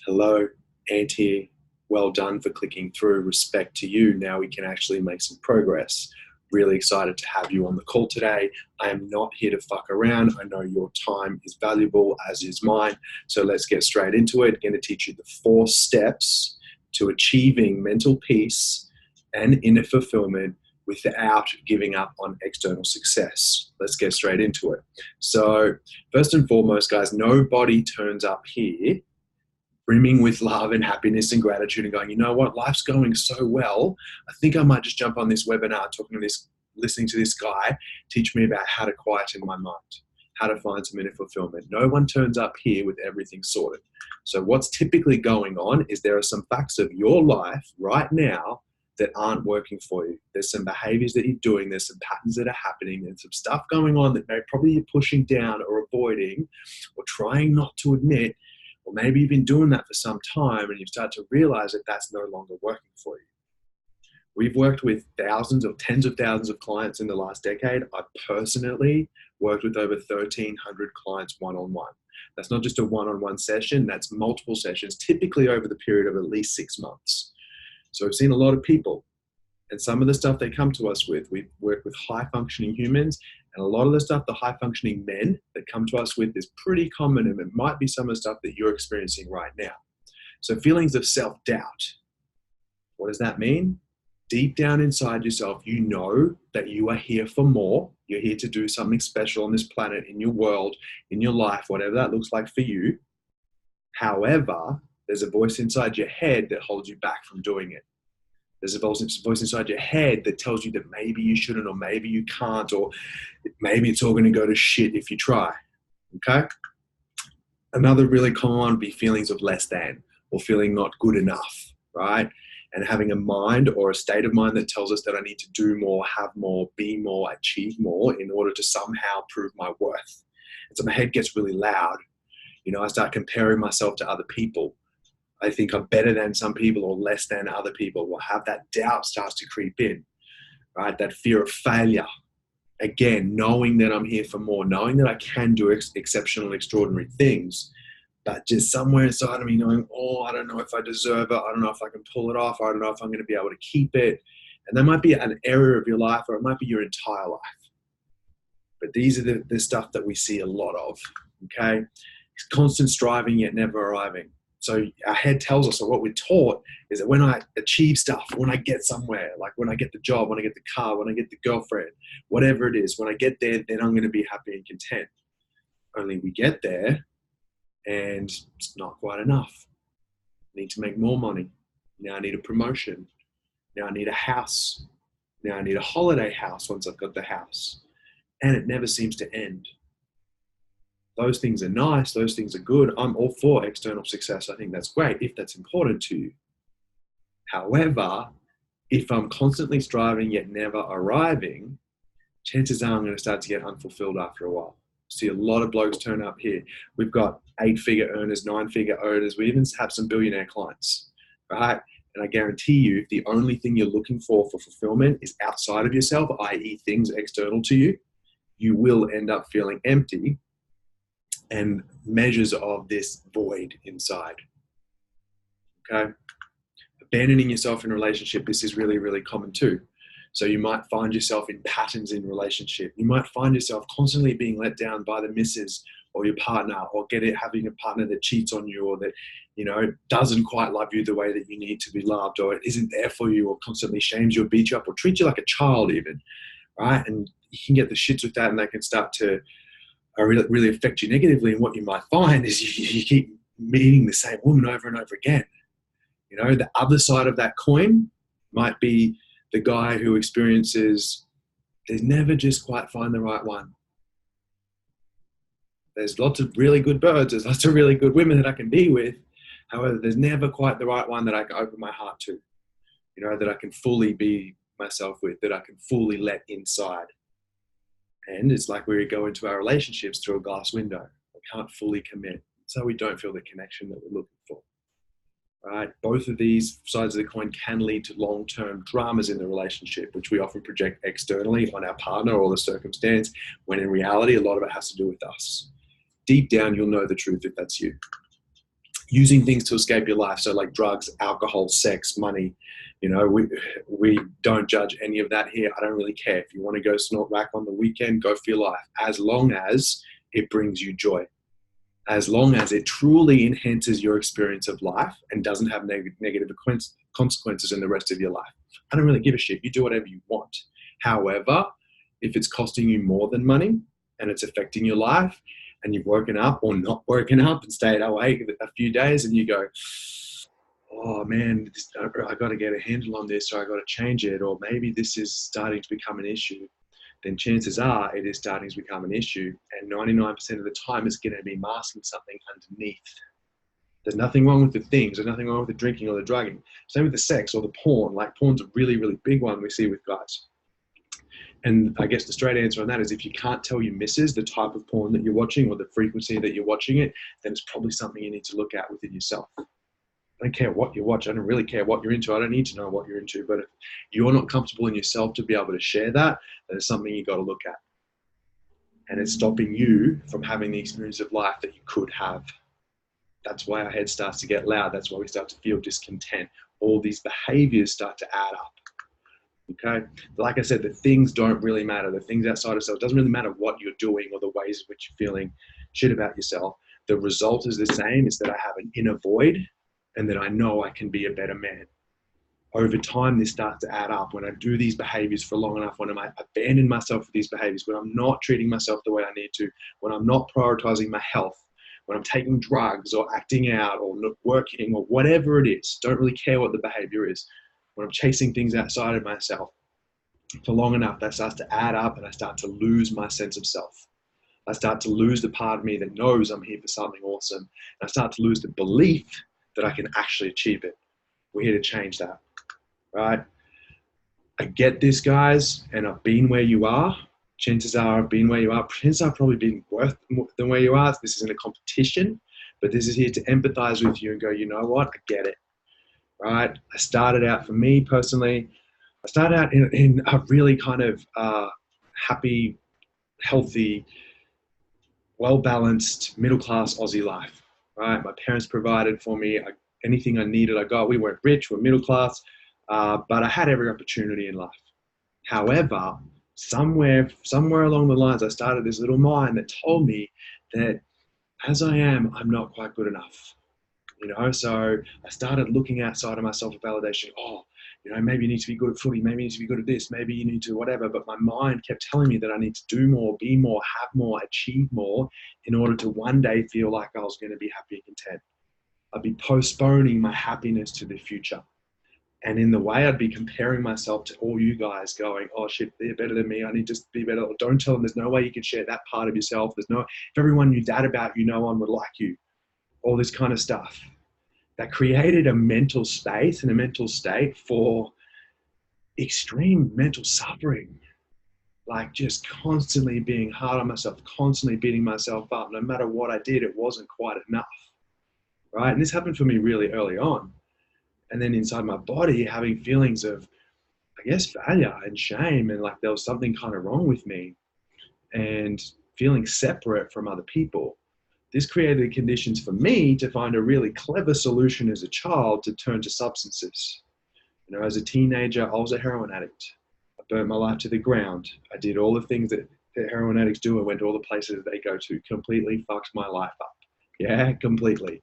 Hello, Ant here. Well done for clicking through. Respect to you. Now we can actually make some progress. Really excited to have you on the call today. I am not here to fuck around. I know your time is valuable, as is mine. So let's get straight into it. I'm going to teach you the 4 steps to achieving mental peace and inner fulfillment without giving up on external success. Let's get straight into it. So first and foremost, guys, nobody turns up here brimming with love and happiness and gratitude and going, you know what, life's going so well. I think I might just jump on this webinar, listening to this guy teach me about how to quieten my mind, how to find some inner fulfillment. No one turns up here with everything sorted. So what's typically going on is there are some facts of your life right now that aren't working for you. There's some behaviors that you're doing. There's some patterns that are happening. There's some stuff going on that probably you're pushing down or avoiding or trying not to admit. Or maybe you've been doing that for some time and you start to realize that that's no longer working for you. We've worked with thousands or tens of thousands of clients in the last decade. I personally worked with over 1,300 clients one-on-one. That's not just a one-on-one session, that's multiple sessions, typically over the period of at least 6 months. So we've seen a lot of people. And some of the stuff they come to us with, we work with high-functioning humans, and a lot of the stuff the high-functioning men that come to us with is pretty common, and it might be some of the stuff that you're experiencing right now. So feelings of self-doubt. What does that mean? Deep down inside yourself, you know that you are here for more. You're here to do something special on this planet, in your world, in your life, whatever that looks like for you. However, there's a voice inside your head that holds you back from doing it. There's a voice inside your head that tells you that maybe you shouldn't, or maybe you can't, or maybe it's all going to go to shit if you try. Okay? Another really common one would be feelings of less than, or feeling not good enough, right? And having a mind or a state of mind that tells us that I need to do more, have more, be more, achieve more in order to somehow prove my worth. And so my head gets really loud. You know, I start comparing myself to other people. I think I'm better than some people or less than other people. We'll have that doubt starts to creep in, right? That fear of failure. Again, knowing that I'm here for more, knowing that I can do exceptional, extraordinary things, but just somewhere inside of me knowing, oh, I don't know if I deserve it. I don't know if I can pull it off. I don't know if I'm going to be able to keep it. And that might be an area of your life, or it might be your entire life. But these are the stuff that we see a lot of, okay? It's constant striving yet never arriving. So our head tells us, or what we're taught is that when I achieve stuff, when I get somewhere, like when I get the job, when I get the car, when I get the girlfriend, whatever it is, when I get there, then I'm going to be happy and content. Only we get there and it's not quite enough. I need to make more money. Now I need a promotion. Now I need a house. Now I need a holiday house once I've got the house. And it never seems to end. Those things are nice. Those things are good. I'm all for external success. I think that's great if that's important to you. However, if I'm constantly striving yet never arriving, chances are I'm going to start to get unfulfilled after a while. See a lot of blokes turn up here. We've got 8-figure earners, 9-figure earners. We even have some billionaire clients, right? And I guarantee you, if the only thing you're looking for fulfillment is outside of yourself, i.e. things external to you, you will end up feeling empty and measures of this void inside. Okay? Abandoning yourself in a relationship, this is really, really common too. So you might find yourself in patterns in relationship. You might find yourself constantly being let down by the missus or your partner, or having a partner that cheats on you, or that, you know, doesn't quite love you the way that you need to be loved, or it isn't there for you, or constantly shames you or beats you up, or treats you like a child even, right? And you can get the shits with that, and they can start to really affect you negatively. And what you might find is you keep meeting the same woman over and over again. You know, the other side of that coin might be the guy who experiences, they never just quite find the right one. There's lots of really good birds. There's lots of really good women that I can be with. However, there's never quite the right one that I can open my heart to, you know, that I can fully be myself with, that I can fully let inside. And it's like we go into our relationships through a glass window. We can't fully commit. So we don't feel the connection that we're looking for. Right? Both of these sides of the coin can lead to long-term dramas in the relationship, which we often project externally on our partner or the circumstance, when in reality, a lot of it has to do with us. Deep down, you'll know the truth if that's you. using things to escape your life. So like drugs, alcohol, sex, money, you know, we don't judge any of that here. I don't really care. If you want to go snort whack on the weekend, go for your life, as long as it brings you joy, as long as it truly enhances your experience of life and doesn't have negative consequences in the rest of your life. I don't really give a shit. You do whatever you want. However, if it's costing you more than money and it's affecting your life, and you've woken up or not woken up and stayed awake a few days, and you go, oh man, I got to get a handle on this, or I got to change it, or maybe this is starting to become an issue, then chances are it is starting to become an issue. And 99% of the time it's going to be masking something underneath. There's nothing wrong with the things. There's nothing wrong with the drinking or the drugging. Same with the sex or the porn. Like, porn's a really, really big one we see with guys. And I guess the straight answer on that is, if you can't tell your missus the type of porn that you're watching or the frequency that you're watching it, then it's probably something you need to look at within yourself. I don't care what you watch. I don't really care what you're into. I don't need to know what you're into. But if you're not comfortable in yourself to be able to share that, then it's something you got to look at. And it's stopping you from having the experience of life that you could have. That's why our head starts to get loud. That's why we start to feel discontent. All these behaviors start to add up. Okay, like I said, the things don't really matter. The things outside of self, it doesn't really matter what you're doing or the ways in which you're feeling shit about yourself. The result is the same, is that I have an inner void and that I know I can be a better man. Over time, this starts to add up. When I do these behaviors for long enough, when I abandon myself for these behaviors, when I'm not treating myself the way I need to, when I'm not prioritizing my health, when I'm taking drugs or acting out or not working or whatever it is, don't really care what the behavior is. When I'm chasing things outside of myself for long enough, that starts to add up and I start to lose my sense of self. I start to lose the part of me that knows I'm here for something awesome. And I start to lose the belief that I can actually achieve it. We're here to change that, right? I get this, guys, and I've been where you are. Chances are I've been where you are. Chances are I've probably been worse than where you are. This isn't a competition, but this is here to empathize with you and go, you know what? I get it. Right? I started out, for me personally, I started out in a really kind of happy, healthy, well-balanced, middle-class Aussie life, right? My parents provided for me. Anything I needed, I got. We weren't rich, we're middle class, but I had every opportunity in life. However, somewhere along the lines, I started this little mind that told me that as I am, I'm not quite good enough. You know, so I started looking outside of myself for validation. Oh, you know, maybe you need to be good at footy, maybe you need to be good at this, maybe you need to whatever. But my mind kept telling me that I need to do more, be more, have more, achieve more in order to one day feel like I was going to be happy and content. I'd be postponing my happiness to the future. And in the way, I'd be comparing myself to all you guys going, oh shit, they're better than me. I need to be better. Don't tell them there's no way you can share that part of yourself. If everyone knew that about you, no one would like you. All this kind of stuff. That created a mental space and a mental state for extreme mental suffering. Like just constantly being hard on myself, constantly beating myself up. No matter what I did, it wasn't quite enough. Right? And this happened for me really early on. And then inside my body, having feelings of, I guess, failure and shame, and like there was something kind of wrong with me, and feeling separate from other people. This created conditions for me to find a really clever solution as a child to turn to substances. You know, as a teenager, I was a heroin addict. I burnt my life to the ground. I did all the things that heroin addicts do. I went to all the places they go to. Completely fucked my life up. Yeah, completely.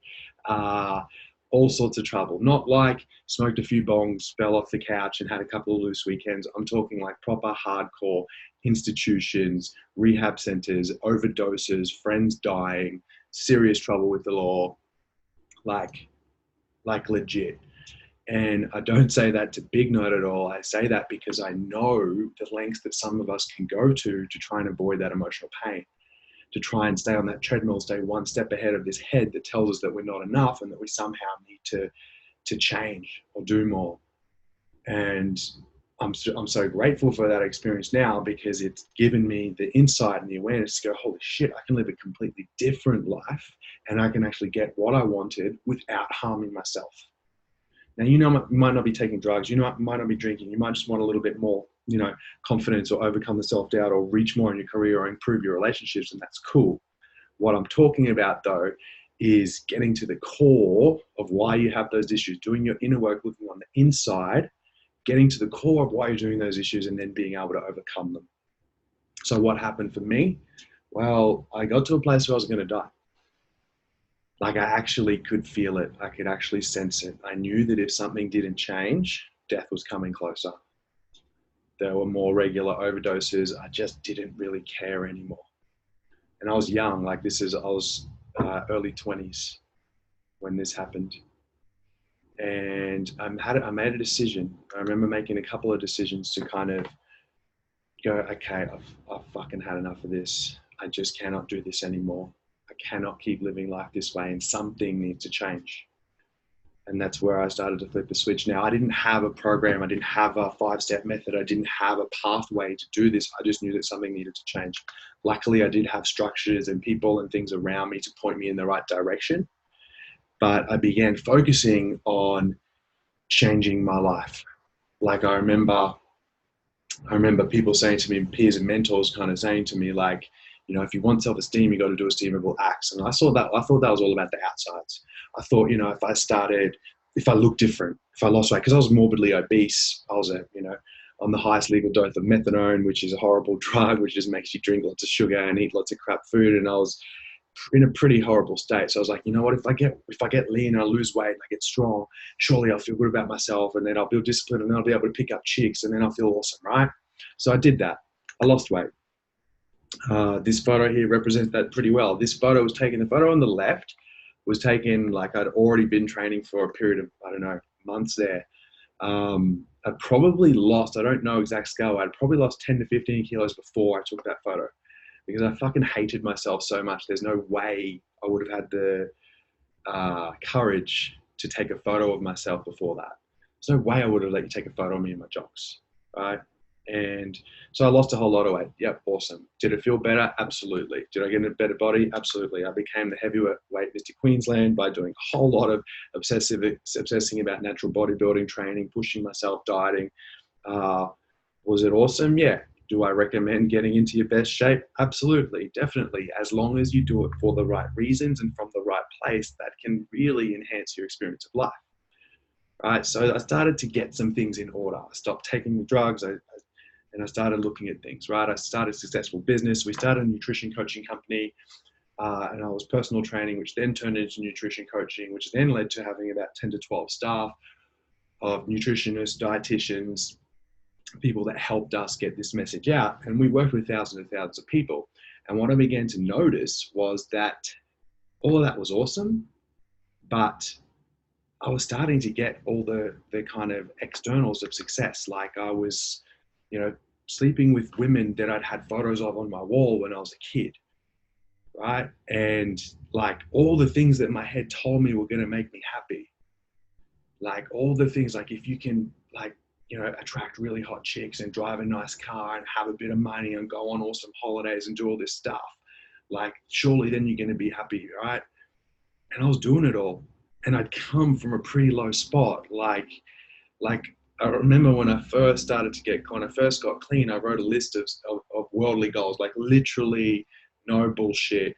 All sorts of trouble. Not like smoked a few bongs, fell off the couch and had a couple of loose weekends. I'm talking like proper hardcore institutions, rehab centers, overdoses, friends dying, serious trouble with the law, like legit. And I don't say that to big note at all. I say that because I know the lengths that some of us can go to try and avoid that emotional pain, to try and stay on that treadmill, stay one step ahead of this head that tells us that we're not enough and that we somehow need to change or do more. And I'm so grateful for that experience now, because it's given me the insight and the awareness to go, holy shit, I can live a completely different life and I can actually get what I wanted without harming myself. Now, you might not be taking drugs, you might not be drinking, you might just want a little bit more, confidence, or overcome the self-doubt, or reach more in your career, or improve your relationships, and that's cool. What I'm talking about, though, is getting to the core of why you have those issues, doing your inner work, looking on the inside, getting to the core of why you're doing those issues, and then being able to overcome them. So what happened for me? Well, I got to a place where I was going to die. Like, I actually could feel it. I could actually sense it. I knew that if something didn't change, death was coming closer. There were more regular overdoses. I just didn't really care anymore. And I was young. Like, I was early 20s when this happened. And I made a decision. I remember making a couple of decisions to kind of go, okay, I've fucking had enough of this. I just cannot do this anymore. I cannot keep living life this way, and something needs to change. And that's where I started to flip the switch. Now, I didn't have a program. I didn't have a 5-step method. I didn't have a pathway to do this. I just knew that something needed to change. Luckily, I did have structures and people and things around me to point me in the right direction. But I began focusing on changing my life. Like, I remember people saying to me, peers and mentors kind of saying to me, like, you know, if you want self-esteem, you got to do esteemable acts. And I thought that was all about the outsides. I thought, you know, if I looked different, if I lost weight, because I was morbidly obese, I was on the highest legal dose of methadone, which is a horrible drug, which just makes you drink lots of sugar and eat lots of crap food. And I was in a pretty horrible state. So I was like, you know what, if I get lean, I lose weight, and I get strong, surely I'll feel good about myself, and then I'll build discipline, and then I'll be able to pick up chicks, and then I'll feel awesome, right? So I did that. I lost weight. This photo here represents that pretty well. This photo was taken, the photo on the left was taken, like, I'd already been training for a period of, I don't know, months there. I'd probably lost, I don't know exact scale, I'd probably lost 10 to 15 kilos before I took that photo, because I fucking hated myself so much. There's no way I would have had the courage to take a photo of myself before that. There's no way I would have let you take a photo of me in my jocks, right? And so I lost a whole lot of weight. Yep, awesome. Did it feel better? Absolutely. Did I get a better body? Absolutely. I became the heavyweight Mr. Queensland by doing a whole lot of obsessing about natural bodybuilding training, pushing myself, dieting. Was it awesome? Yeah. Do I recommend getting into your best shape? Absolutely, definitely. As long as you do it for the right reasons and from the right place, that can really enhance your experience of life. Right. So I started to get some things in order. I stopped taking the drugs. And I started looking at things, right? I started a successful business. We started a nutrition coaching company, and I was personal training, which then turned into nutrition coaching, which then led to having about 10 to 12 staff of nutritionists, dietitians, people that helped us get this message out. And we worked with thousands and thousands of people. And what I began to notice was that all of that was awesome, but I was starting to get all the kind of externals of success. Like, I was, you know, sleeping with women that I'd had photos of on my wall when I was a kid, right? And like, all the things that my head told me were going to make me happy. Like, all the things, like, if you can, like, you know, attract really hot chicks and drive a nice car and have a bit of money and go on awesome holidays and do all this stuff, like, surely then you're going to be happy, right? And I was doing it all. And I'd come from a pretty low spot. Like I remember when I first got clean, I wrote a list of worldly goals, like, literally no bullshit.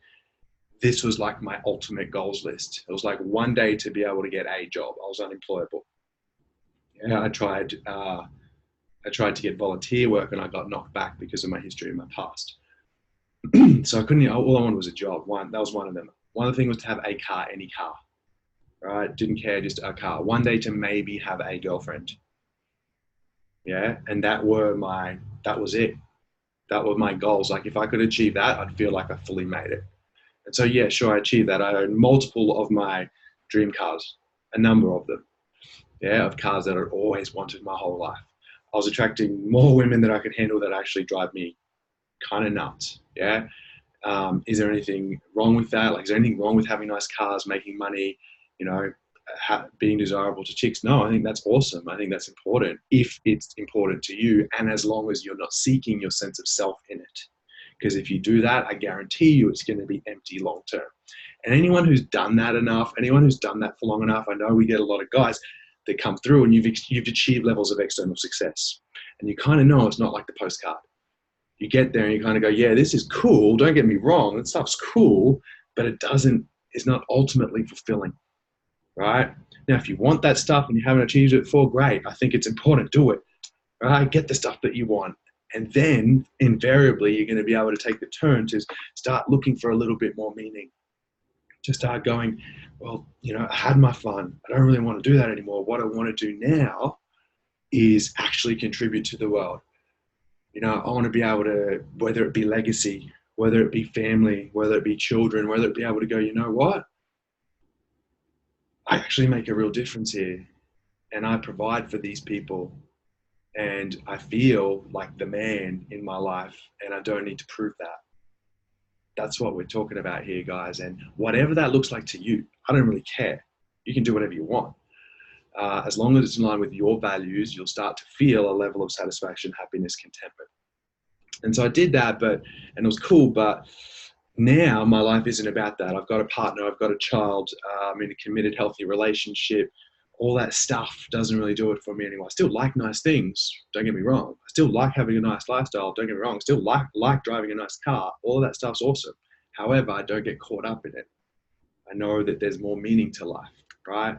This was like my ultimate goals list. It was like, one day to be able to get a job. I was unemployable. Yeah, I tried to get volunteer work, and I got knocked back because of my history in my past. So I couldn't, all I wanted was a job. That was one of them. One of the things was to have a car, any car, right? Didn't care, just a car. One day to maybe have a girlfriend. Yeah. And that was it. That were my goals. Like, if I could achieve that, I'd feel like I fully made it. And so, yeah, sure, I achieved that. I owned multiple of my dream cars, a number of them. Yeah, of cars that I'd always wanted my whole life. I was attracting more women that I could handle that actually drive me kind of nuts. Yeah. Is there anything wrong with that? Like, is there anything wrong with having nice cars, making money, you know, being desirable to chicks? No, I think that's awesome. I think that's important if it's important to you, and as long as you're not seeking your sense of self in it. Because if you do that, I guarantee you it's going to be empty long term. And anyone who's done that enough, anyone who's done that for long enough, I know we get a lot of guys that come through and you've achieved levels of external success, and you kind of know it's not like the postcard. You get there and you kind of go, yeah, this is cool. Don't get me wrong, that stuff's cool, but it doesn't is not ultimately fulfilling, right? Now, if you want that stuff and you haven't achieved it before, great. I think it's important. Do it, right? Get the stuff that you want. And then invariably, you're going to be able to take the turn to start looking for a little bit more meaning. To start going, well, I had my fun. I don't really want to do that anymore. What I want to do now is actually contribute to the world. I want to be able to, whether it be legacy, whether it be family, whether it be children, whether it be able to go, you know what? I actually make a real difference here, and I provide for these people, and I feel like the man in my life, and I don't need to prove that. That's what we're talking about here, guys. And whatever that looks like to you, I don't really care. You can do whatever you want. As long as it's in line with your values, you'll start to feel a level of satisfaction, happiness, contentment. And so I did that, and it was cool, but now my life isn't about that. I've got a partner, I've got a child, I'm in a committed, healthy relationship. All that stuff doesn't really do it for me anymore. I still like nice things, don't get me wrong. I still like having a nice lifestyle, don't get me wrong. I still like driving a nice car. All of that stuff's awesome. However, I don't get caught up in it. I know that there's more meaning to life, right?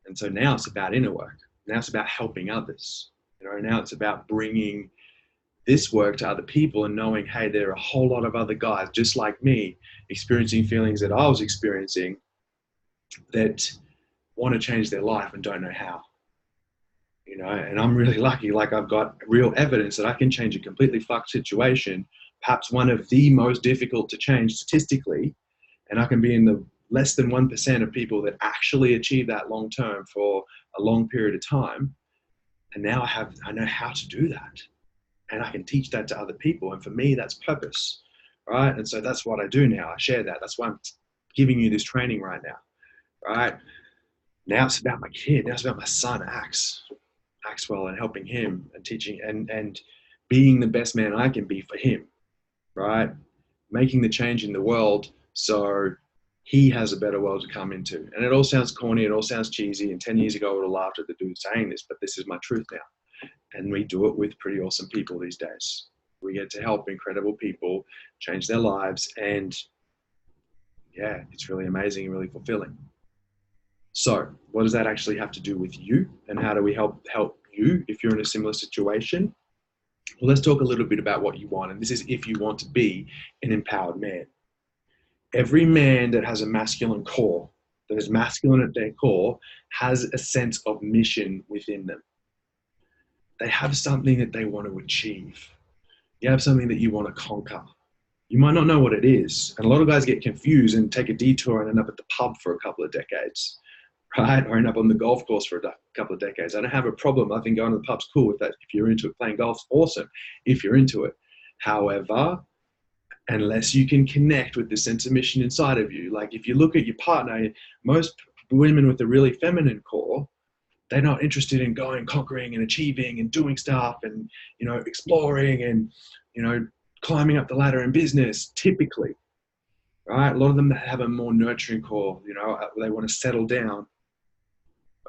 And so now it's about inner work. Now it's about helping others. Now it's about bringing this work to other people and knowing, hey, there are a whole lot of other guys just like me experiencing feelings that I was experiencing that want to change their life and don't know how. And I'm really lucky. Like, I've got real evidence that I can change a completely fucked situation, perhaps one of the most difficult to change statistically, and I can be in the less than 1% of people that actually achieve that long term for a long period of time. And now I know how to do that. And I can teach that to other people. And for me, that's purpose, right? And so that's what I do now. I share that. That's why I'm giving you this training right now, right? Now it's about my kid. Now it's about my son, Axwell, and helping him and teaching and being the best man I can be for him, right? Making the change in the world so he has a better world to come into. And it all sounds corny. It all sounds cheesy. And 10 years ago, I would have laughed at the dude saying this, but this is my truth now. And we do it with pretty awesome people these days. We get to help incredible people change their lives. And yeah, it's really amazing and really fulfilling. So what does that actually have to do with you? And how do we help you if you're in a similar situation? Well, let's talk a little bit about what you want. And this is if you want to be an empowered man. Every man that has a masculine core, that is masculine at their core, has a sense of mission within them. They have something that they want to achieve. You have something that you want to conquer. You might not know what it is. And a lot of guys get confused and take a detour and end up at the pub for a couple of decades, right? Or end up on the golf course for a couple of decades. I don't have a problem. I think going to the pub's cool. If you're into it, playing golf's awesome if you're into it. However, unless you can connect with the sense of mission inside of you, like if you look at your partner, most women with a really feminine core, they're not interested in going, conquering and achieving and doing stuff and, exploring and, climbing up the ladder in business, typically, right? A lot of them have a more nurturing core, they want to settle down,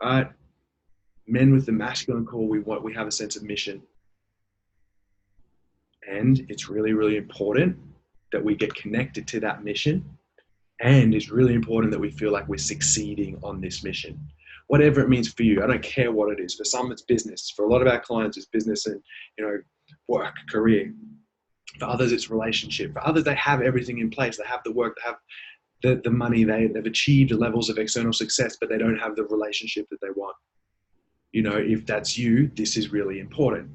right? Men with the masculine core, we have a sense of mission. And it's really, really important that we get connected to that mission. And it's really important that we feel like we're succeeding on this mission. Whatever it means for you, I don't care what it is. For some, it's business. For a lot of our clients, it's business and, work, career. For others, it's relationship. For others, they have everything in place. They have the work, they have the money, they've achieved levels of external success, but they don't have the relationship that they want. If that's you, this is really important.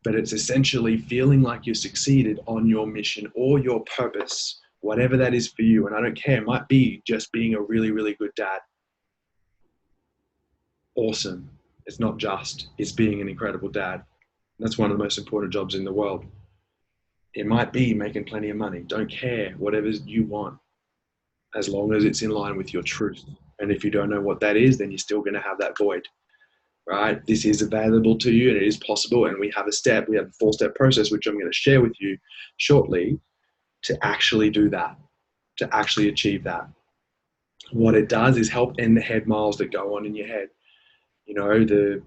But it's essentially feeling like you've succeeded on your mission or your purpose, whatever that is for you. And I don't care, it might be just being a really, really good dad. Awesome. It's not just, it's being an incredible dad. That's one of the most important jobs in the world. It might be making plenty of money. Don't care, whatever you want, as long as it's in line with your truth. And if you don't know what that is, then you're still going to have that void, right? This is available to you and it is possible. And we have a 4-step process, which I'm going to share with you shortly, to actually do that, to actually achieve that. What it does is help end the head miles that go on in your head. The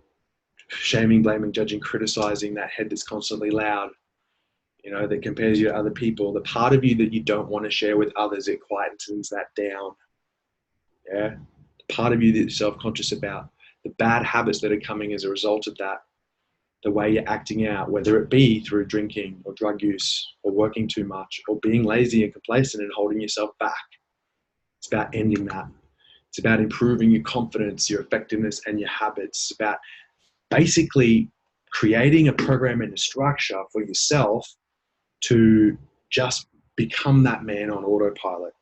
shaming, blaming, judging, criticizing, that head that's constantly loud. that compares you to other people, the part of you that you don't want to share with others, it quietens that down. Yeah. The part of you that you're self-conscious about, the bad habits that are coming as a result of that, the way you're acting out, whether it be through drinking or drug use or working too much or being lazy and complacent and holding yourself back. It's about ending that. It's about improving your confidence, your effectiveness, and your habits. It's about basically creating a program and a structure for yourself to just become that man on autopilot,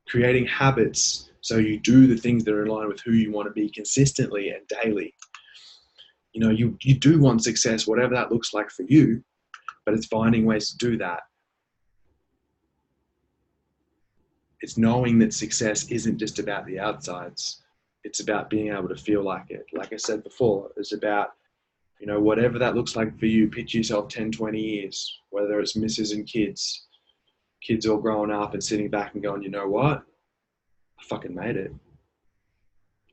creating habits so you do the things that are in line with who you want to be consistently and daily. You do want success, whatever that looks like for you, but it's finding ways to do that. It's knowing that success isn't just about the outsides. It's about being able to feel like it. Like I said before, it's about, whatever that looks like for you. Picture yourself 10, 20 years, whether it's misses and kids all growing up and sitting back and going, you know what? I fucking made it.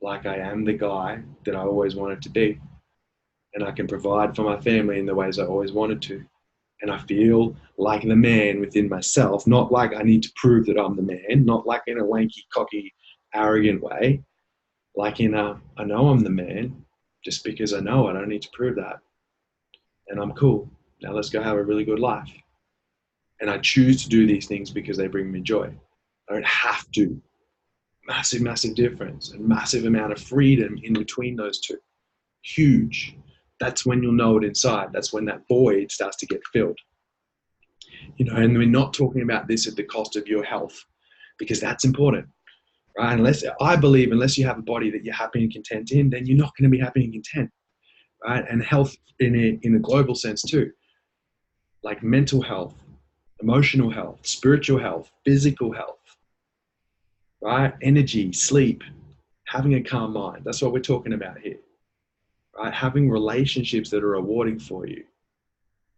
Like, I am the guy that I always wanted to be. And I can provide for my family in the ways I always wanted to. And I feel like the man within myself, not like I need to prove that I'm the man, not like in a wanky, cocky, arrogant way, like I know I'm the man, just because I know I don't need to prove that. And I'm cool. Now let's go have a really good life. And I choose to do these things because they bring me joy. I don't have to. Massive, massive difference, and massive amount of freedom in between those two. Huge. That's when you'll know it inside. That's when that void starts to get filled. And we're not talking about this at the cost of your health, because that's important, right? Unless you have a body that you're happy and content in, then you're not going to be happy and content, right? And health in a global sense too, like mental health, emotional health, spiritual health, physical health, right? Energy, sleep, having a calm mind. That's what we're talking about here, right? Having relationships that are rewarding for you.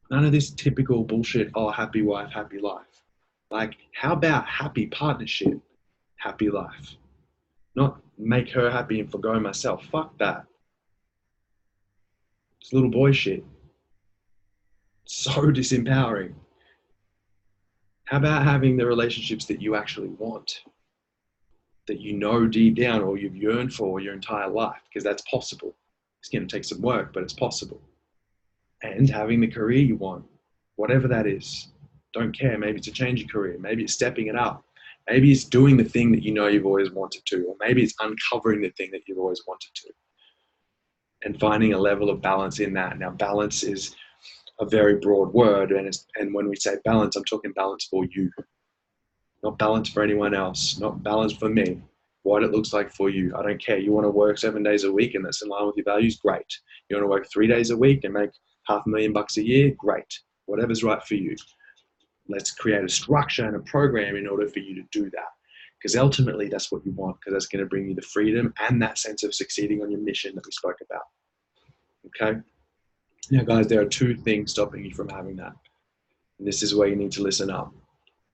None of this typical bullshit, happy wife, happy life. Like, how about happy partnership, happy life? Not make her happy and forgo myself. Fuck that. It's little boy shit. So disempowering. How about having the relationships that you actually want, that you know deep down or you've yearned for your entire life? Because that's possible. It's going to take some work, but it's possible. And having the career you want, whatever that is. Don't care. Maybe it's a change of career. Maybe it's stepping it up. Maybe it's doing the thing that you've always wanted to, or maybe it's uncovering the thing that you've always wanted to, and finding a level of balance in that. Now, balance is a very broad word, and when we say balance, I'm talking balance for you, not balance for anyone else, not balance for me. What it looks like for you. I don't care. You want to work 7 days a week and that's in line with your values? Great. You want to work 3 days a week and make $500,000 a year? Great. Whatever's right for you. Let's create a structure and a program in order for you to do that. Because ultimately that's what you want, because that's going to bring you the freedom and that sense of succeeding on your mission that we spoke about. Okay? Now, guys, there are two things stopping you from having that. And this is where you need to listen up.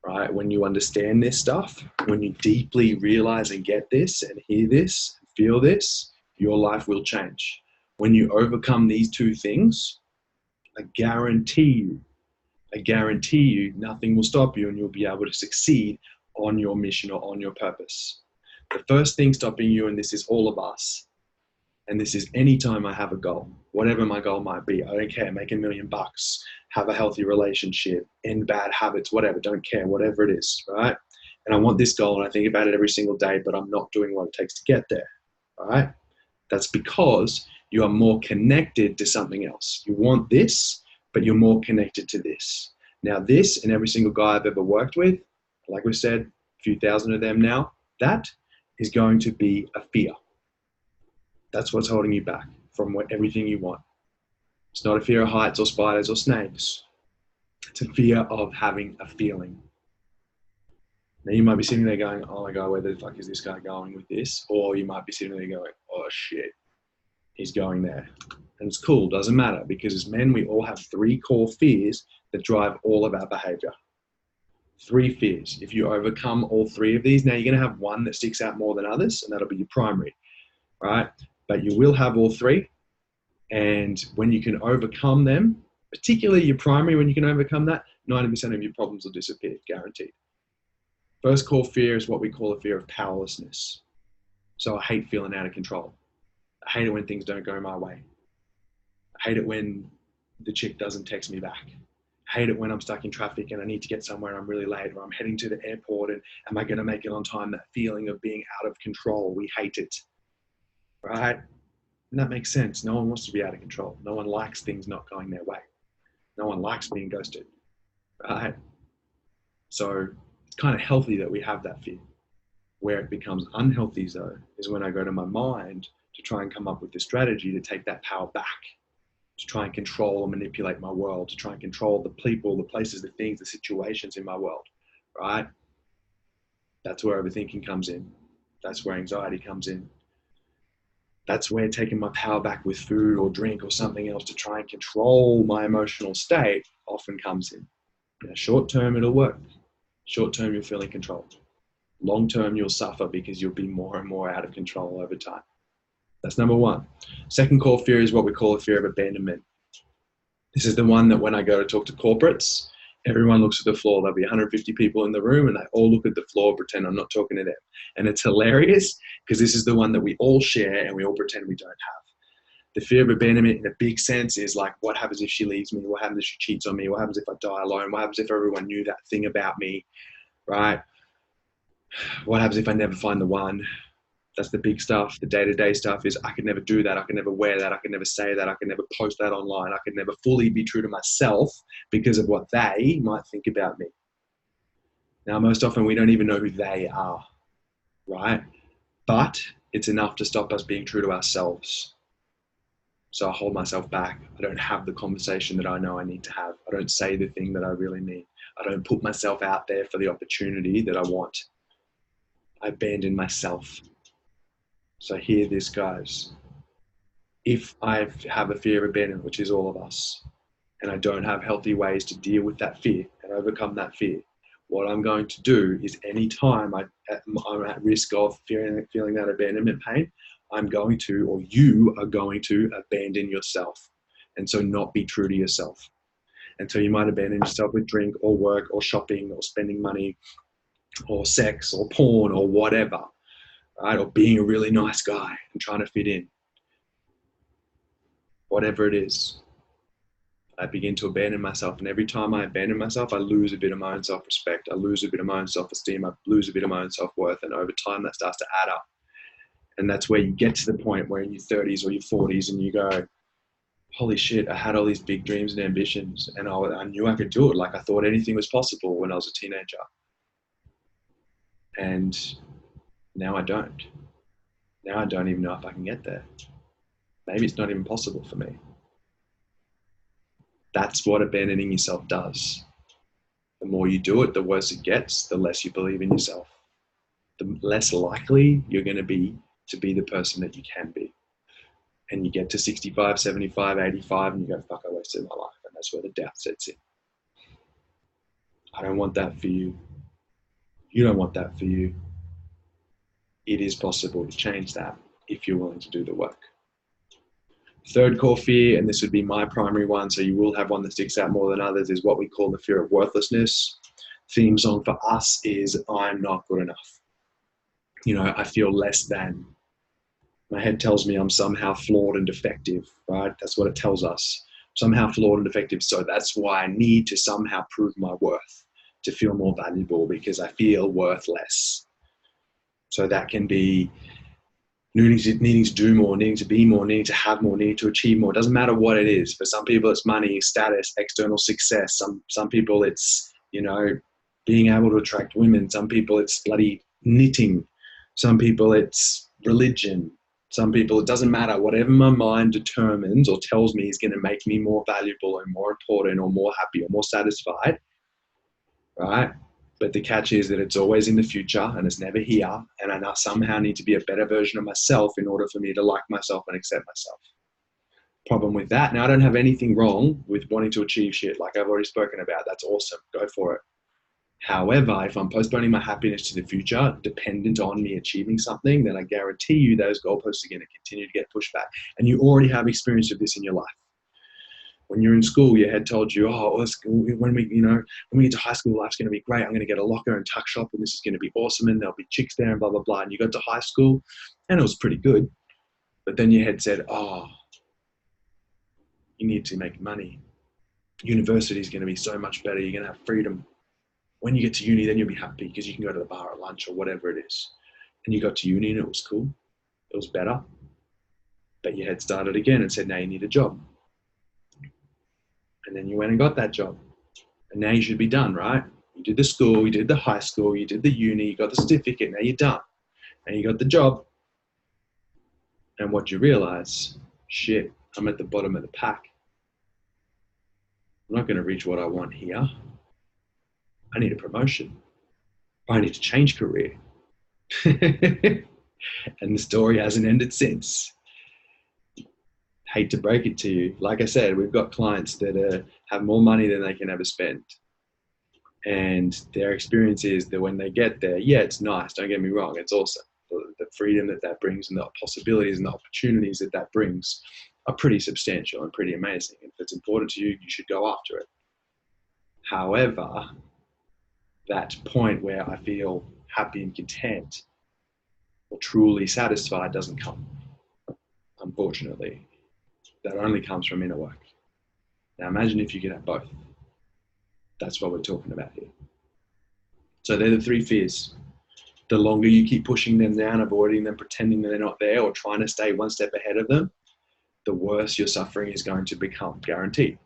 Right? When you understand this stuff, when you deeply realize and get this and hear this, and feel this, your life will change. When you overcome these two things, I guarantee you, nothing will stop you and you'll be able to succeed on your mission or on your purpose. The first thing stopping you, and this is all of us, and this is anytime I have a goal, whatever my goal might be, I don't care, make $1 million, have a healthy relationship, end bad habits, whatever, don't care, whatever it is, right? And I want this goal and I think about it every single day, but I'm not doing what it takes to get there, right? That's because you are more connected to something else. You want this, but you're more connected to this. Now this, and every single guy I've ever worked with, like we said, a few thousand of them now, that is going to be a fear. That's what's holding you back from everything you want. It's not a fear of heights or spiders or snakes. It's a fear of having a feeling. Now you might be sitting there going, oh my God, where the fuck is this guy going with this? Or you might be sitting there going, oh shit, he's going there. And it's cool, doesn't matter, because as men, we all have 3 core fears that drive all of our behavior. 3 fears. If you overcome all 3 of these, now you're going to have one that sticks out more than others, and that'll be your primary, right? But you will have all 3. And when you can overcome them, particularly your primary, when you can overcome that, 90% of your problems will disappear, guaranteed. First core fear is what we call a fear of powerlessness. So I hate feeling out of control. I hate it when things don't go my way. I hate it when the chick doesn't text me back. I hate it when I'm stuck in traffic and I need to get somewhere and I'm really late, or I'm heading to the airport and am I going to make it on time? That feeling of being out of control, we hate it, right? And that makes sense. No one wants to be out of control. No one likes things not going their way. No one likes being ghosted, right? So it's kind of healthy that we have that fear. Where it becomes unhealthy, though, is when I go to my mind to try and come up with the strategy to take that power back, to try and control and manipulate my world, to try and control the people, the places, the things, the situations in my world, right? That's where overthinking comes in. That's where anxiety comes in. That's where taking my power back with food or drink or something else to try and control my emotional state often comes in. Short term, it'll work. Short term, you'll feel in control. Long term, you'll suffer because you'll be more and more out of control over time. That's number one. Second core fear is what we call a fear of abandonment. This is the one that when I go to talk to corporates, everyone looks at the floor. There'll be 150 people in the room and they all look at the floor, pretend I'm not talking to them. And it's hilarious because this is the one that we all share and we all pretend we don't have. The fear of abandonment in a big sense is like, what happens if she leaves me? What happens if she cheats on me? What happens if I die alone? What happens if everyone knew that thing about me, right? What happens if I never find the one? That's the big stuff. The day-to-day stuff is I could never do that. I could never wear that. I could never say that. I could never post that online. I could never fully be true to myself because of what they might think about me. Now, most often we don't even know who they are, right? But it's enough to stop us being true to ourselves. So I hold myself back. I don't have the conversation that I know I need to have. I don't say the thing that I really need. I don't put myself out there for the opportunity that I want. I abandon myself. So hear this, guys. If I have a fear of abandonment, which is all of us, and I don't have healthy ways to deal with that fear and overcome that fear, what I'm going to do is anytime I'm at risk of feeling that abandonment pain, I'm going to, or you are going to abandon yourself. And so not be true to yourself. And so you might abandon yourself with drink or work or shopping or spending money or sex or porn or whatever, right? Or being a really nice guy and trying to fit in. Whatever it is, I begin to abandon myself. And every time I abandon myself, I lose a bit of my own self-respect. I lose a bit of my own self-esteem. I lose a bit of my own self-worth. And over time, that starts to add up. And that's where you get to the point where in your 30s or your 40s and you go, holy shit, I had all these big dreams and ambitions and I knew I could do it. Like I thought anything was possible when I was a teenager. And now I don't. Now I don't even know if I can get there. Maybe it's not even possible for me. That's what abandoning yourself does. The more you do it, the worse it gets, the less you believe in yourself. The less likely you're going to be the person that you can be. And you get to 65, 75, 85 and you go, fuck, I wasted my life. And that's where the doubt sets in. I don't want that for you. You don't want that for you. It is possible to change that if you're willing to do the work. Third core fear, and this would be my primary one, so you will have one that sticks out more than others, is what we call the fear of worthlessness. Theme song for us is I'm not good enough. You know, I feel less than. My head tells me I'm somehow flawed and defective, right? That's what it tells us. Somehow flawed and defective. So that's why I need to somehow prove my worth to feel more valuable because I feel worthless. So that can be needing to do more, needing to be more, needing to have more, needing to achieve more. It doesn't matter what it is. For some people, it's money, status, external success. Some people, it's, you know, being able to attract women. Some people, it's bloody knitting. Some people, it's religion. Some people, it doesn't matter. Whatever my mind determines or tells me is going to make me more valuable and more important or more happy or more satisfied, right? But the catch is that it's always in the future and it's never here. And I now somehow need to be a better version of myself in order for me to like myself and accept myself. Problem with that. Now, I don't have anything wrong with wanting to achieve shit like I've already spoken about. That's awesome. Go for it. However, if I'm postponing my happiness to the future, dependent on me achieving something, then I guarantee you those goalposts are going to continue to get pushed back. And you already have experience of this in your life, When you're in school, your head told you, oh, when we get to high school, life's going to be great. I'm going to get a locker and tuck shop, and this is going to be awesome, and there'll be chicks there, and blah, blah, blah. And you got to high school, and it was pretty good. But then your head said, oh, you need to make money. University is going to be so much better. You're going to have freedom. When you get to uni, then you'll be happy because you can go to the bar at lunch or whatever it is. And you got to uni and it was cool. It was better. But your head started again and said, now you need a job. And then you went and got that job. And now you should be done, right? You did the school, you did the high school, you did the uni, you got the certificate, now you're done. And you got the job. And what you realize, shit, I'm at the bottom of the pack. I'm not going to reach what I want here. I need a promotion. I need to change career. And the story hasn't ended since. Hate to break it to you. Like I said, we've got clients that have more money than they can ever spend. And their experience is that when they get there, yeah, it's nice. Don't get me wrong. It's awesome. The freedom that brings and the possibilities and the opportunities that brings are pretty substantial and pretty amazing. If it's important to you, you should go after it. However, that point where I feel happy and content or truly satisfied doesn't come, unfortunately. That only comes from inner work. Now imagine if you could have both. That's what we're talking about here. So they're the three fears. The longer you keep pushing them down, avoiding them, pretending that they're not there, or trying to stay one step ahead of them, the worse your suffering is going to become, guaranteed.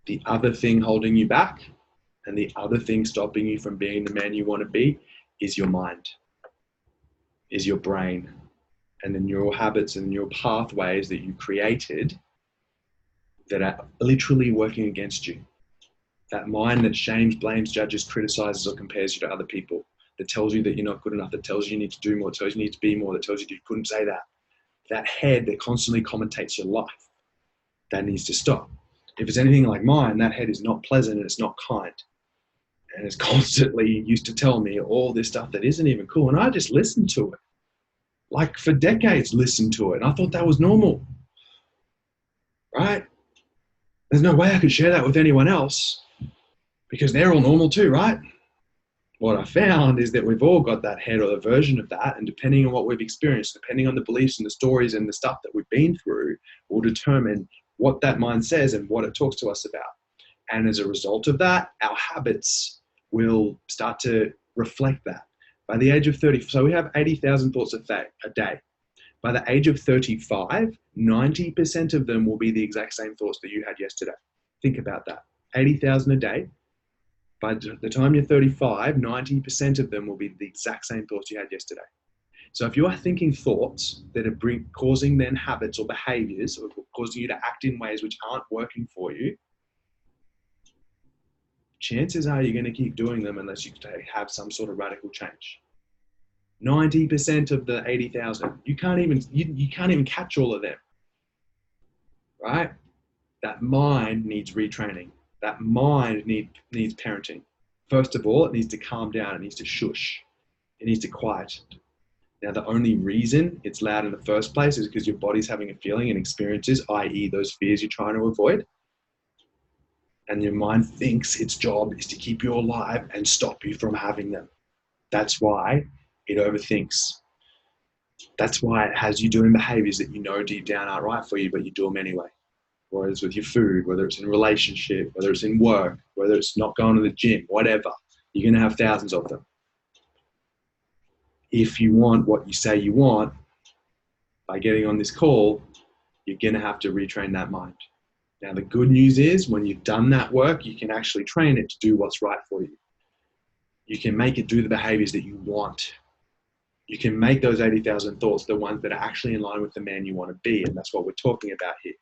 The other thing holding you back and the other thing stopping you from being the man you want to be is your mind, is your brain, and the neural habits and neural pathways that you created that are literally working against you. That mind that shames, blames, judges, criticizes, or compares you to other people, that tells you that you're not good enough, that tells you need to do more, that tells you need to be more, that tells you you couldn't say that. That head that constantly commentates your life, that needs to stop. If it's anything like mine, that head is not pleasant and it's not kind. And it's constantly used to tell me all this stuff that isn't even cool. And I just listened to it. Like for decades, listened to it. And I thought that was normal. Right? There's no way I could share that with anyone else because they're all normal too, right? What I found is that we've all got that head or the version of that, and depending on what we've experienced, depending on the beliefs and the stories and the stuff that we've been through, will determine what that mind says and what it talks to us about. And as a result of that, our habits will start to reflect that. By the age of 30, so we have 80,000 thoughts a day. By the age of 35, 90% of them will be the exact same thoughts that you had yesterday. Think about that. 80,000 a day. By the time you're 35, 90% of them will be the exact same thoughts you had yesterday. So if you are thinking thoughts that are causing then habits or behaviors or causing you to act in ways which aren't working for you, chances are you're going to keep doing them unless you have some sort of radical change. 90% of the 80,000, you can't even catch all of them, right? That mind needs retraining. That mind needs parenting. First of all, it needs to calm down. It needs to shush. It needs to quiet. Now, the only reason it's loud in the first place is because your body's having a feeling and experiences, i.e. those fears you're trying to avoid. And your mind thinks its job is to keep you alive and stop you from having them. That's why it overthinks. That's why it has you doing behaviors that you know deep down aren't right for you, but you do them anyway. Whether it's with your food, whether it's in a relationship, whether it's in work, whether it's not going to the gym, whatever, you're going to have thousands of them. If you want what you say you want, by getting on this call, you're going to have to retrain that mind. Now, the good news is when you've done that work, you can actually train it to do what's right for you. You can make it do the behaviors that you want. You can make those 80,000 thoughts the ones that are actually in line with the man you want to be. And that's what we're talking about here.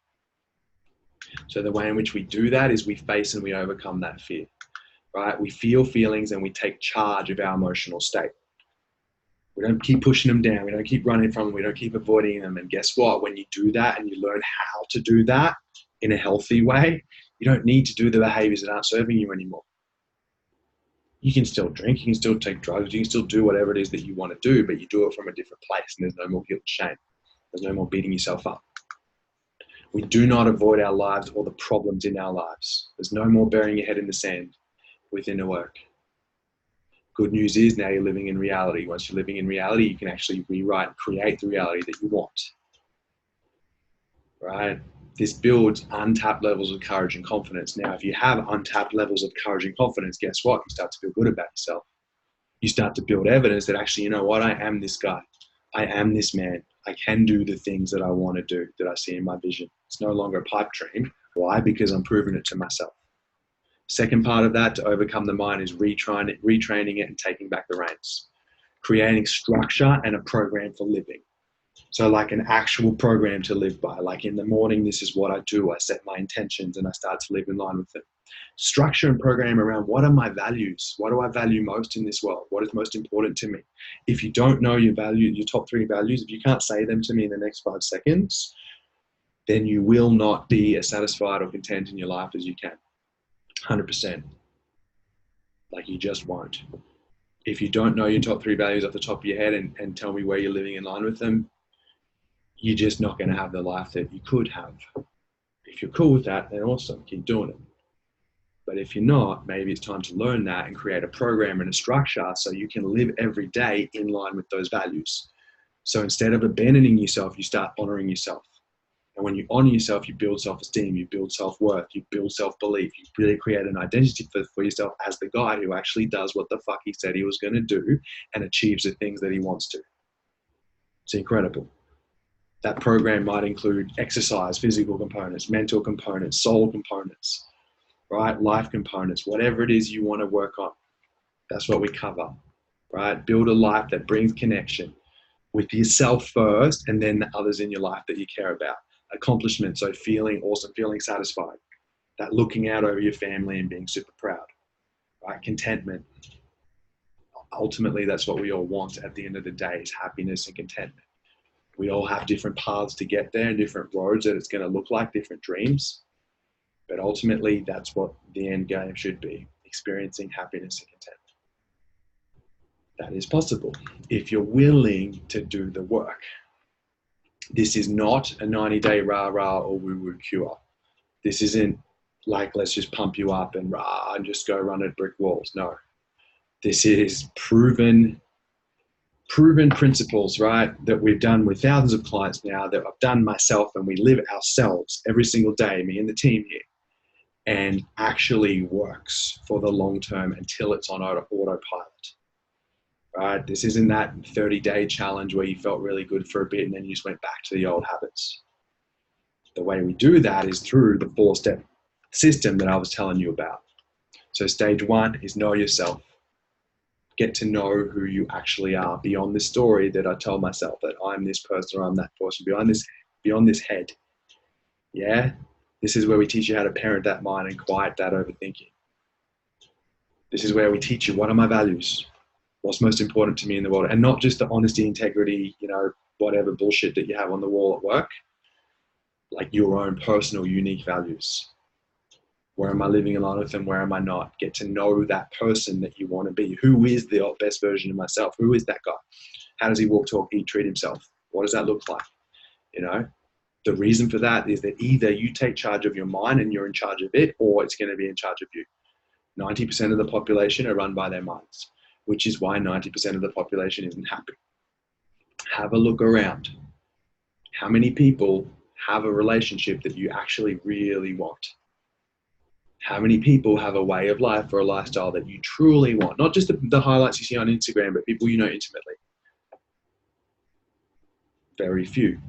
So the way in which we do that is we face and we overcome that fear, right? We feel feelings and we take charge of our emotional state. We don't keep pushing them down. We don't keep running from them. We don't keep avoiding them. And guess what? When you do that and you learn how to do that in a healthy way, you don't need to do the behaviors that aren't serving you anymore. You can still drink, you can still take drugs, you can still do whatever it is that you want to do, but you do it from a different place and there's no more guilt and shame. There's no more beating yourself up. We do not avoid our lives or the problems in our lives. There's no more burying your head in the sand with inner work. Good news is now you're living in reality. Once you're living in reality, you can actually rewrite and create the reality that you want. Right? This builds untapped levels of courage and confidence. Now, if you have untapped levels of courage and confidence, guess what? You start to feel good about yourself. You start to build evidence that actually, you know what? I am this guy. I am this man. I can do the things that I want to do, that I see in my vision. It's no longer a pipe dream. Why? Because I'm proving it to myself. Second part of that, to overcome the mind, is retraining it and taking back the reins. Creating structure and a program for living. So like an actual program to live by. Like in the morning, this is what I do. I set my intentions and I start to live in line with it. Structure and program around what are my values? What do I value most in this world? What is most important to me? If you don't know your top 3 values, if you can't say them to me in the next 5 seconds, then you will not be as satisfied or content in your life as you can. 100%. Like you just won't. If you don't know your top 3 values off the top of your head and tell me where you're living in line with them, you're just not going to have the life that you could have. If you're cool with that, then awesome, keep doing it. But if you're not, maybe it's time to learn that and create a program and a structure so you can live every day in line with those values. So instead of abandoning yourself, you start honoring yourself. And when you honor yourself, you build self-esteem, you build self-worth, you build self-belief, you really create an identity for yourself as the guy who actually does what the fuck he said he was going to do and achieves the things that he wants to. It's incredible. That program might include exercise, physical components, mental components, soul components, right? Life components, whatever it is you want to work on. That's what we cover, right? Build a life that brings connection with yourself first and then the others in your life that you care about. Accomplishment, so feeling awesome, feeling satisfied. That looking out over your family and being super proud, right? Contentment. Ultimately, that's what we all want at the end of the day, is happiness and contentment. We all have different paths to get there and different roads that it's going to look like, different dreams. But ultimately, that's what the end game should be, experiencing happiness and contentment. That is possible if you're willing to do the work. This is not a 90-day rah-rah or woo-woo cure. This isn't like, let's just pump you up and rah and just go run at brick walls. No. This is proven principles, right, that we've done with thousands of clients now, that I've done myself, and we live ourselves every single day, me and the team here, and actually works for the long term until it's on autopilot. Right? This isn't that 30-day challenge where you felt really good for a bit and then you just went back to the old habits. The way we do that is through the 4-step system that I was telling you about. So stage 1 is know yourself. Get to know who you actually are beyond the story that I tell myself that I'm this person or I'm that person, beyond this head. Yeah? This is where we teach you how to parent that mind and quiet that overthinking. This is where we teach you, what are my values? What's most important to me in the world? And not just the honesty, integrity, whatever bullshit that you have on the wall at work. Like your own personal, unique values. Where am I living in line with them? Where am I not? Get to know that person that you want to be. Who is the best version of myself? Who is that guy? How does he walk, talk, eat, treat himself? What does that look like? The reason for that is that either you take charge of your mind and you're in charge of it, or it's going to be in charge of you. 90% of the population are run by their minds, which is why 90% of the population isn't happy. Have a look around. How many people have a relationship that you actually really want? How many people have a way of life or a lifestyle that you truly want? Not just the highlights you see on Instagram, but people you know intimately. Very few.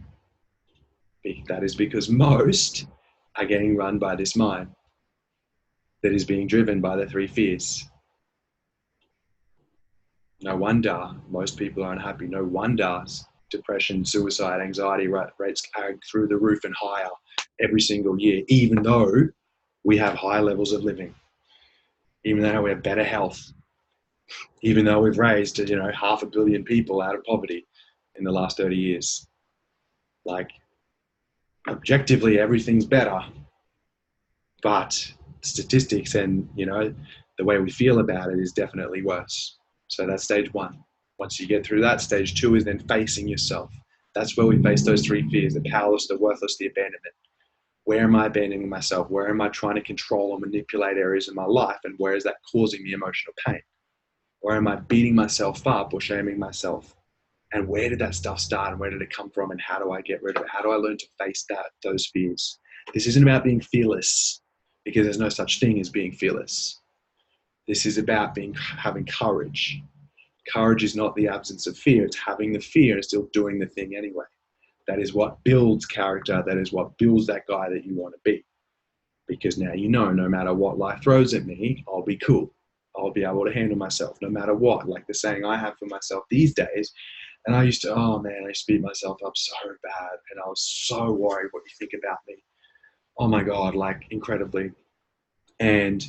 That is because most are getting run by this mind that is being driven by the 3 fears. No wonder most people are unhappy. No wonder depression, suicide, anxiety rates are through the roof and higher every single year, even though we have high levels of living, even though we have better health, even though we've raised 500 million people out of poverty in the last 30 years. Like, objectively, everything's better, but statistics and, the way we feel about it is definitely worse. So that's stage 1. Once you get through that, stage 2 is then facing yourself. That's where we face those 3 fears: the powerless, the worthless, the abandonment. Where am I abandoning myself? Where am I trying to control or manipulate areas of my life? And where is that causing me emotional pain? Where am I beating myself up or shaming myself? And where did that stuff start and where did it come from and how do I get rid of it? How do I learn to face those fears? This isn't about being fearless because there's no such thing as being fearless. This is about having courage. Courage is not the absence of fear. It's having the fear and still doing the thing anyway. That is what builds character. That is what builds that guy that you want to be. Because now you know, no matter what life throws at me, I'll be cool. I'll be able to handle myself no matter what. Like the saying I have for myself these days. And I used to, I used to beat myself up so bad. And I was so worried what you think about me. Oh my God, like incredibly. And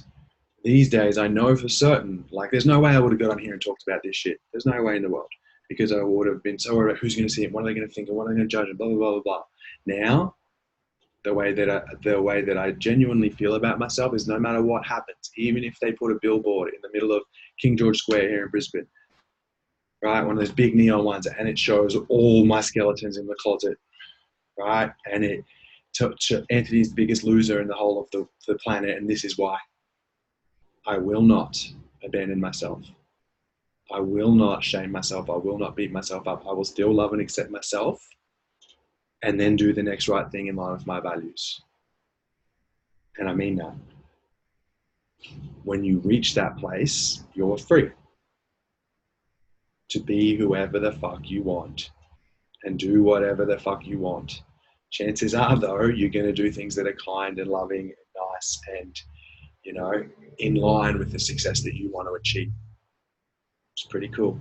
these days I know for certain, like there's no way I would have got on here and talked about this shit. There's no way in the world. Because I would have been so worried about who's going to see it, what are they going to think, and what are they going to judge, and blah, blah, blah, blah, blah. Now, the way that I genuinely feel about myself is no matter what happens, even if they put a billboard in the middle of King George Square here in Brisbane, right, one of those big neon ones, and it shows all my skeletons in the closet, right, and it Anthony's the biggest loser in the whole of the planet, and this is why. I will not abandon myself. I will not shame myself. I will not beat myself up. I will still love and accept myself and then do the next right thing in line with my values. And I mean that. When you reach that place, you're free to be whoever the fuck you want and do whatever the fuck you want. Chances are, though, you're going to do things that are kind and loving and nice and, you know, in line with the success that you want to achieve. It's pretty cool.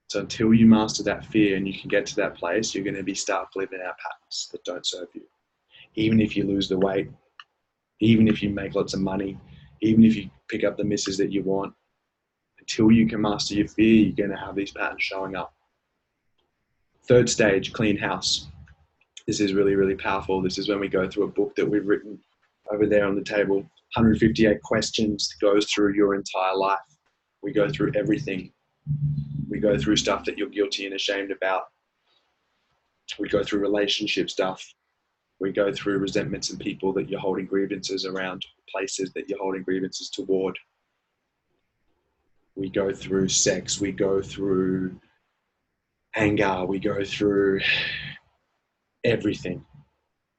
So until you master that fear and you can get to that place, you're going to be stuck living out patterns that don't serve you. Even if you lose the weight, even if you make lots of money, even if you pick up the misses that you want, until you can master your fear, you're going to have these patterns showing up. Third stage, clean house. This is really, really powerful. This is when we go through a book that we've written over there on the table, 158 questions that goes through your entire life. We go through everything. We go through stuff that you're guilty and ashamed about. We go through relationship stuff. We go through resentments and people that you're holding grievances around, places that you're holding grievances toward. We go through sex. We go through anger. We go through everything.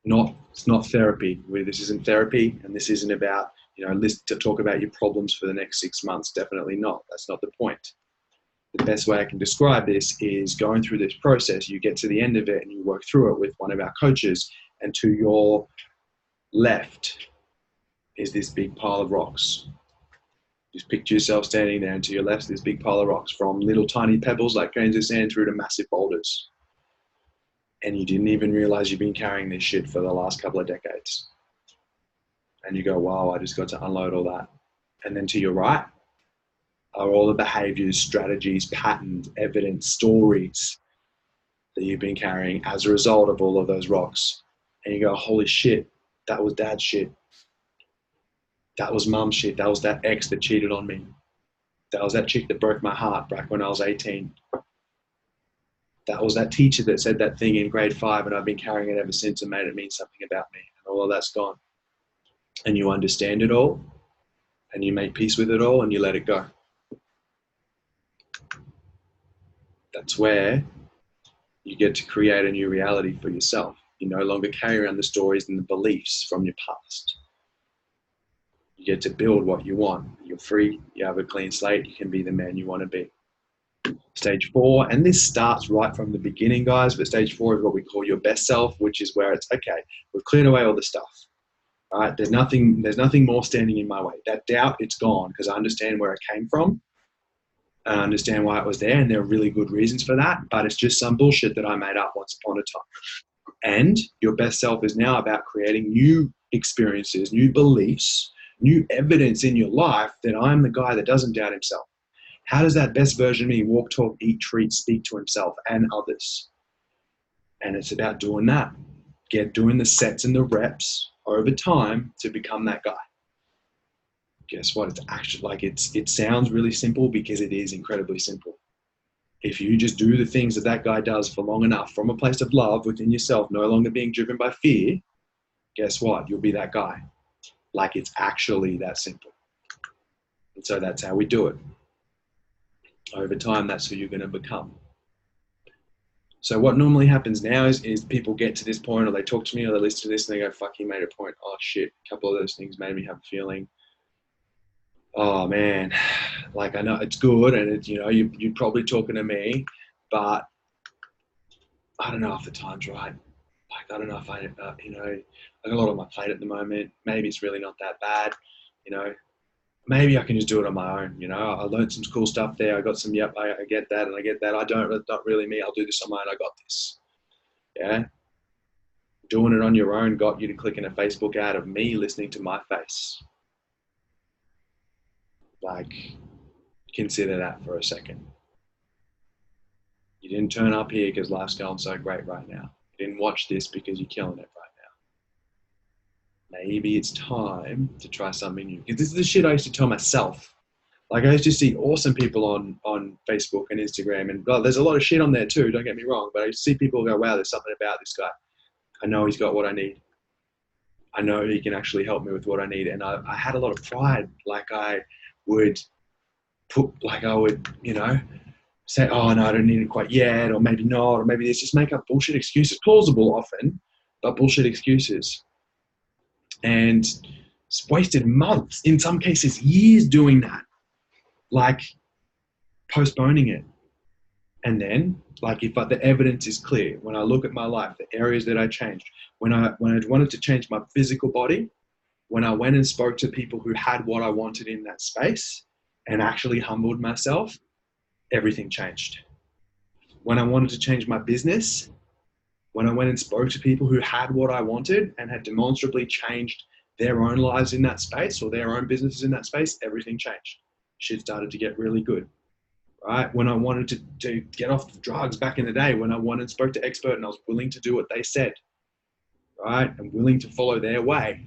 It's not therapy. This isn't therapy, and this isn't about, list to talk about your problems for the next 6 months. Definitely not. That's not the point. The best way I can describe this is going through this process. You get to the end of it and you work through it with one of our coaches, and to your left is this big pile of rocks. Just picture yourself standing there, and to your left is this big pile of rocks, from little tiny pebbles like grains of sand through to massive boulders. And you didn't even realize you've been carrying this shit for the last couple of decades. And you go, wow, I just got to unload all that. And then to your right are all the behaviors, strategies, patterns, evidence, stories that you've been carrying as a result of all of those rocks. And you go, holy shit, that was dad's shit. That was mum's shit. That was that ex that cheated on me. That was that chick that broke my heart back when I was 18. That was that teacher that said that thing in grade 5, and I've been carrying it ever since and made it mean something about me. And all of that's gone. And you understand it all, and you make peace with it all, and you let it go. That's where you get to create a new reality for yourself. You no longer carry around the stories and the beliefs from your past. You get to build what you want. You're free. You have a clean slate. You can be the man you want to be. Stage 4, and this starts right from the beginning, guys, but stage 4 is what we call your best self, which is where it's, okay, we've cleared away all the stuff. All right, there's nothing more standing in my way. That doubt, it's gone, because I understand where it came from. I understand why it was there, and there are really good reasons for that, but it's just some bullshit that I made up once upon a time. And your best self is now about creating new experiences, new beliefs, new evidence in your life that I'm the guy that doesn't doubt himself. How does that best version of me walk, talk, eat, treat, speak to himself and others? And it's about doing that. Doing the sets and the reps over time to become that guy. Guess what? It's actually it sounds really simple, because it is incredibly simple. If you just do the things that that guy does for long enough from a place of love within yourself, no longer being driven by fear, guess what? You'll be that guy. Like, it's actually that simple. And so that's how we do it. Over time, that's who you're going to become. So what normally happens now is people get to this point, or they talk to me, or they listen to this and they go, fuck, he made a point. Oh shit, a couple of those things made me have a feeling. Oh man, like I know it's good, and it's, you know, you're probably talking to me, but I don't know if the time's right. Like, I don't know if I, you know, I got a lot on my plate at the moment. Maybe it's really not that bad, you know. Maybe I can just do it on my own, you know. I learned some cool stuff there. I got some, yep, I get that, and I get that. Not really me. I'll do this on my own. I got this. Yeah. Doing it on your own got you to clicking a Facebook ad of me listening to my face. Like, consider that for a second. You didn't turn up here because life's going so great right now. You didn't watch this because you're killing it right now. Maybe it's time to try something new. Because this is the shit I used to tell myself. Like, I used to see awesome people on Facebook and Instagram, and God, there's a lot of shit on there too, don't get me wrong, but I used to see people go, wow, there's something about this guy. I know he's got what I need. I know he can actually help me with what I need. And I had a lot of pride. Like, I would, you know, say, oh no, I don't need it quite yet, or maybe not, or maybe it's just make up bullshit excuses, plausible often, but bullshit excuses. And wasted months, in some cases years, doing that, like postponing it. And then, like, if the evidence is clear, when I look at my life, the areas that I changed, when I wanted to change my physical body, when I went and spoke to people who had what I wanted in that space and actually humbled myself, everything changed. When I wanted to change my business, when I went and spoke to people who had what I wanted and had demonstrably changed their own lives in that space or their own businesses in that space, everything changed. Shit started to get really good. Right? When I wanted to get off the drugs back in the day, when I went and spoke to expert and I was willing to do what they said, right? And willing to follow their way,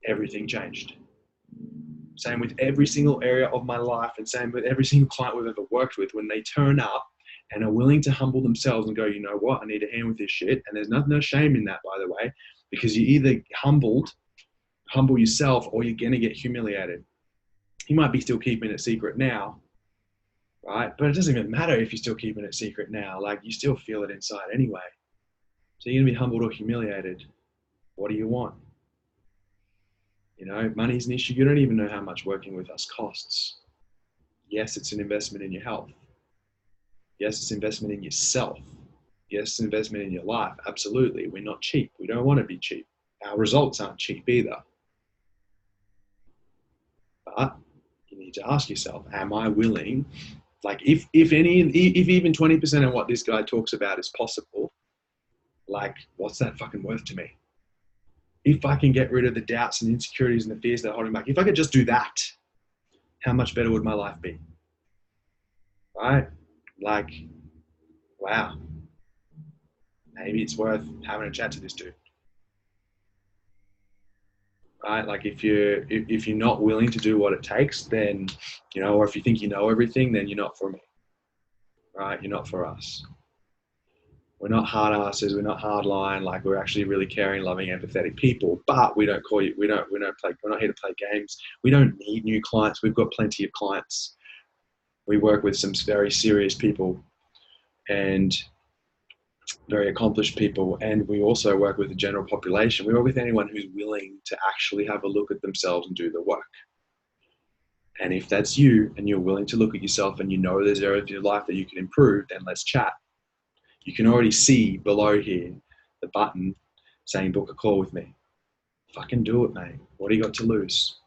everything changed. Same with every single area of my life, and same with every single client we've ever worked with. When they turn up and are willing to humble themselves and go, you know what, I need a hand with this shit. And there's no shame in that, by the way, because you either humble yourself or you're going to get humiliated. You might be still keeping it secret now, right? But it doesn't even matter if you're still keeping it secret now. Like, you still feel it inside anyway. So you're going to be humbled or humiliated. What do you want? You know, money's an issue. You don't even know how much working with us costs. Yes, it's an investment in your health. Yes, it's investment in yourself. Yes, it's an investment in your life. Absolutely. We're not cheap. We don't want to be cheap. Our results aren't cheap either. But you need to ask yourself, am I willing? Like, if even 20% of what this guy talks about is possible, like, what's that fucking worth to me? If I can get rid of the doubts and insecurities and the fears that are holding back, if I could just do that, how much better would my life be? Right? Like, wow. Maybe it's worth having a chat to this dude. Right? Like, if you're not willing to do what it takes, then, you know, or if you think you know everything, then you're not for me. Right? You're not for us. We're not hard asses. We're not hardline. Like, we're actually really caring, loving, empathetic people. But we don't call you. We're not here to play games. We don't need new clients. We've got plenty of clients. We work with some very serious people and very accomplished people. And we also work with the general population. We work with anyone who's willing to actually have a look at themselves and do the work. And if that's you and you're willing to look at yourself and you know there's areas of your life that you can improve, then let's chat. You can already see below here the button saying book a call with me. Fucking do it, mate. What do you got to lose?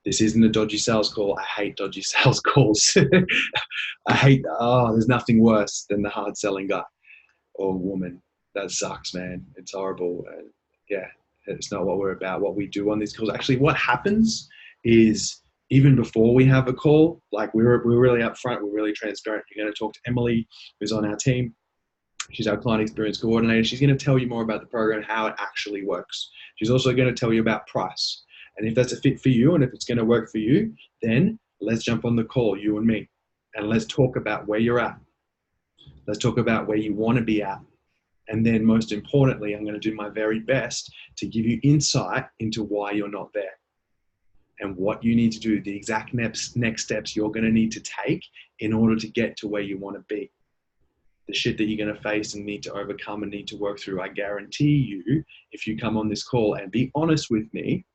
This isn't a dodgy sales call. I hate dodgy sales calls. There's nothing worse than the hard selling guy or woman. That sucks, man. It's horrible. Yeah, it's not what we're about. What we do on these calls. Actually, what happens is, even before we have a call, like, we're really upfront, we're really transparent. You're going to talk to Emily, who's on our team. She's our client experience coordinator. She's going to tell you more about the program, how it actually works. She's also going to tell you about price. And if that's a fit for you and if it's going to work for you, then let's jump on the call, you and me, and let's talk about where you're at. Let's talk about where you want to be at. And then most importantly, I'm going to do my very best to give you insight into why you're not there and what you need to do, the exact next steps you're going to need to take in order to get to where you want to be. The shit that you're going to face and need to overcome and need to work through, I guarantee you, if you come on this call and be honest with me,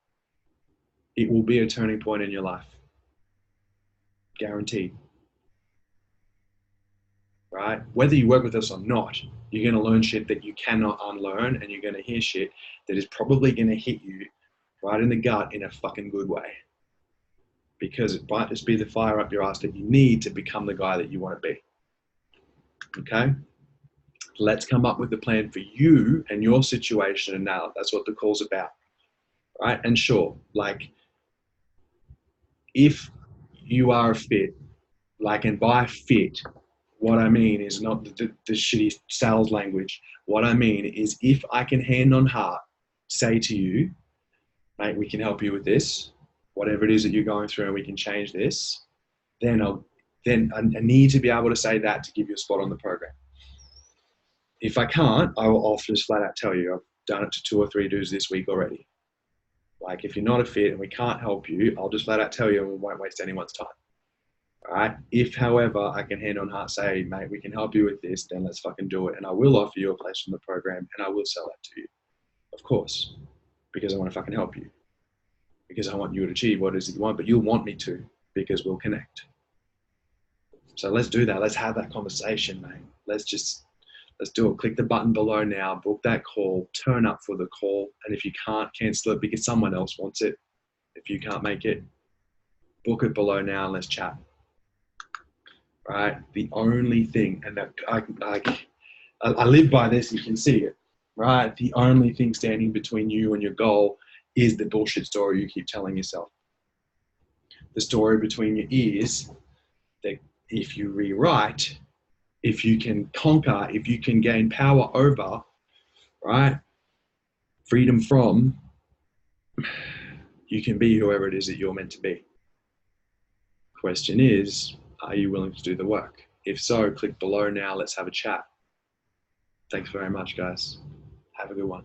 it will be a turning point in your life. Guaranteed. Right? Whether you work with us or not, you're going to learn shit that you cannot unlearn, and you're going to hear shit that is probably going to hit you right in the gut in a fucking good way. Because it might just be the fire up your ass that you need to become the guy that you want to be. Okay? Let's come up with a plan for you and your situation, and now that's what the call's about. Right? And sure, like, if you are fit, like, and by fit, what I mean is not the shitty sales language. What I mean is, if I can hand on heart say to you, mate, we can help you with this, whatever it is that you're going through, and we can change this, then I need to be able to say that to give you a spot on the program. If I can't, I'll just flat out tell you, I've done it to 2 or 3 dudes this week already. Like, if you're not a fit and we can't help you, I'll just flat out tell you, and we won't waste anyone's time. All right. If, however, I can hand on heart say, mate, we can help you with this, then let's fucking do it. And I will offer you a place on the program, and I will sell that to you. Of course, because I want to fucking help you. Because I want you to achieve what it is that you want, but you'll want me to, because we'll connect. So let's do that. Let's have that conversation, mate. Let's do it. Click the button below now, book that call, turn up for the call. And if you can't, cancel it because someone else wants it. If you can't make it, book it below now and let's chat. Right? The only thing, and that I live by this, you can see it, right? The only thing standing between you and your goal is the bullshit story you keep telling yourself. The story between your ears that if you rewrite, if you can conquer, if you can gain power over, right? Freedom from, you can be whoever it is that you're meant to be. Question is, are you willing to do the work? If so, click below now. Let's have a chat. Thanks very much, guys. Have a good one.